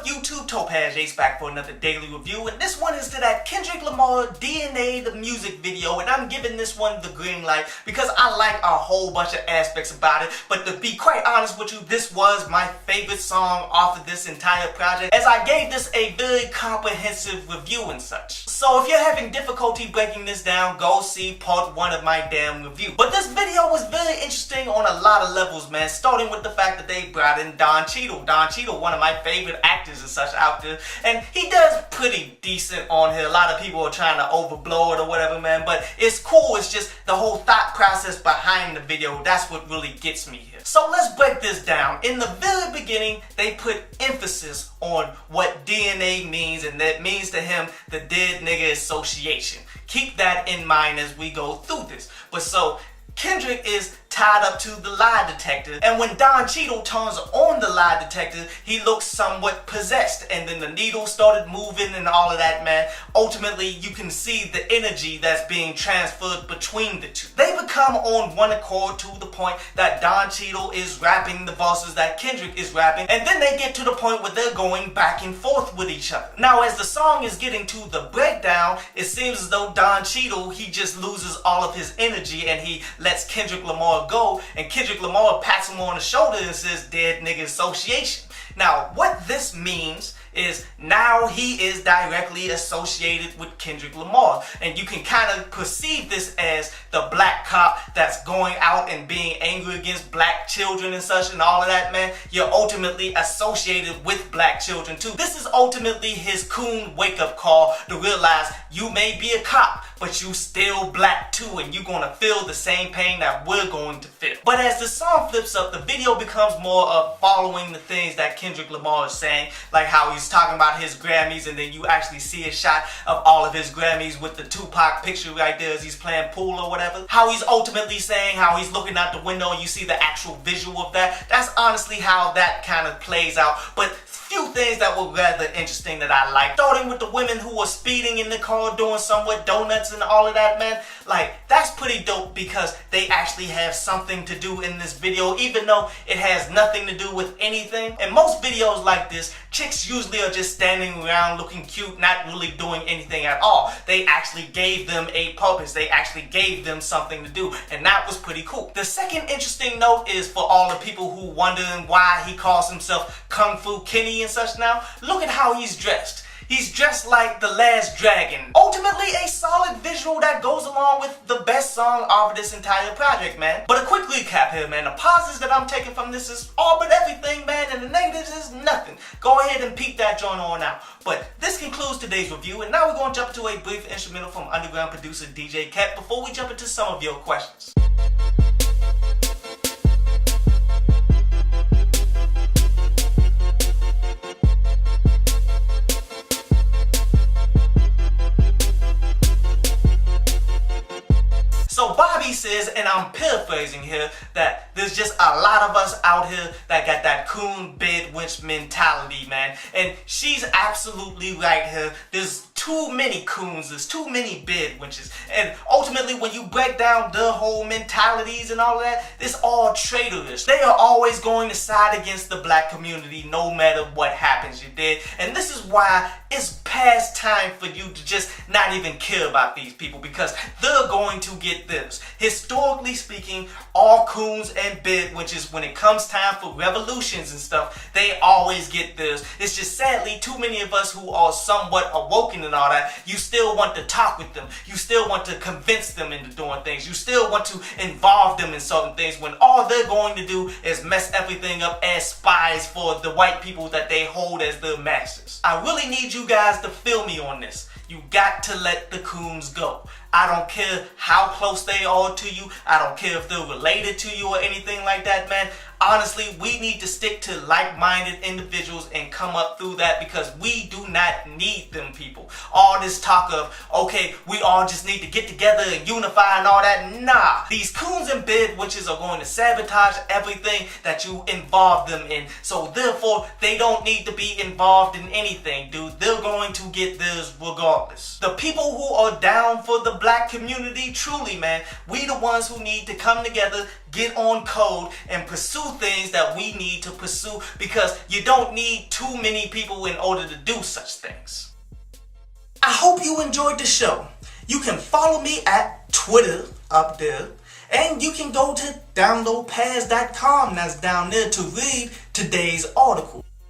YouTube? Topaz Ace back for another daily review, and this one is to that Kendrick Lamar DNA the music video, and I'm giving this one the green light because I like a whole bunch of aspects about it. But to be quite honest with you, this was my favorite song off of this entire project, as I gave this a very comprehensive review and such. So if you're having difficulty breaking this down, go see part 1 of my damn review. But this video was very interesting on a lot of levels, man, starting with the fact that they brought in Don Cheadle. Don Cheadle, one of my favorite actors and such out there, and he does pretty decent on here. A lot of people are trying to overblow it or whatever, man, but it's cool. It's just the whole thought process behind the video. That's what really gets me here. So let's break this down. In the very beginning, they put emphasis on what DNA means, and that means to him the Dead Nigga Association. Keep that in mind as we go through this. But so Kendrick is tied up to the lie detector, and when Don Cheadle turns on the lie detector, he looks somewhat possessed, and then the needle started moving and all of that, man. Ultimately, you can see the energy that's being transferred between the two. They become on one accord to the point that Don Cheadle is rapping the verses that Kendrick is rapping, and then they get to the point where they're going back and forth with each other. Now, as the song is getting to the breakdown, it seems as though Don Cheadle, he just loses all of his energy, and he lets Kendrick Lamar go, and Kendrick Lamar pats him on the shoulder and says Dead Nigga Association. Now what this means is now he is directly associated with Kendrick Lamar, and you can kind of perceive this as the black cop that's going out and being angry against black children and such and all of that, man. You're ultimately associated with black children too. This is ultimately his coon wake-up call to realize you may be a cop, but you still black too, and you're gonna feel the same pain that we're going to feel. But as the song flips up, the video becomes more of following the things that Kendrick Lamar is saying, like how he's talking about his Grammys, and then you actually see a shot of all of his Grammys with the Tupac picture right there as he's playing pool or whatever. How he's ultimately saying how he's looking out the window and you see the actual visual of that. That's honestly how that kind of plays out. But few things that were rather interesting that I liked. Starting with the women who were speeding in the car doing somewhat donuts and all of that, man. Like, that's pretty dope because they actually have something to do in this video, even though it has nothing to do with anything. In most videos like this, chicks usually are just standing around looking cute, not really doing anything at all. They actually gave them a purpose. They actually gave them something to do, and that was pretty cool. The second interesting note is for all the people who wondering why he calls himself Kung Fu Kenny and such now. Look at how he's dressed. He's dressed like the Last Dragon. Ultimately a solid visual that goes along with the best song of this entire project, man. But a quick recap here, man. The positives that I'm taking from this is all but everything, man, and the negatives is nothing. Go ahead and peep that joint on out. But this concludes today's review, and now we're going to jump into a brief instrumental from underground producer DJ Cat before we jump into some of your questions. So Bobby says, and I'm paraphrasing here, that there's just a lot of us out here that got that coon bed winch mentality, man. And she's absolutely right here. There's too many coons, there's too many bed winches. And ultimately when you break down the whole mentalities and all of that, it's all traitorous. They are always going to side against the black community no matter what happens, you did. And this is why it's past time for you to just not even care about these people, because they're going to get this. Historically speaking, all coons and bed winches, when it comes time for revolutions and stuff, they always get this. It's just sadly too many of us who are somewhat awoken and all that, you still want to talk with them. You still want to convince them into doing things. You still want to involve them in certain things when all they're going to do is mess everything up as spies for the white people that they hold as their masters. I really need you guys to feel me on this. You got to let the coons go. I don't care how close they are to you. I don't care if they're related to you or anything like that, man. Honestly, we need to stick to like-minded individuals and come up through that, because we do not need them people. All this talk of, okay, we all just need to get together and unify and all that. Nah. These coons and bed witches are going to sabotage everything that you involve them in. So therefore, they don't need to be involved in anything, dude. They're going to get theirs regardless. The people who are down for the black community, truly, man, we the ones who need to come together, get on code and pursue things that we need to pursue, because you don't need too many people in order to do such things. I hope you enjoyed the show. You can follow me at Twitter up there, and you can go to downloadpads.com, that's down there, to read today's article.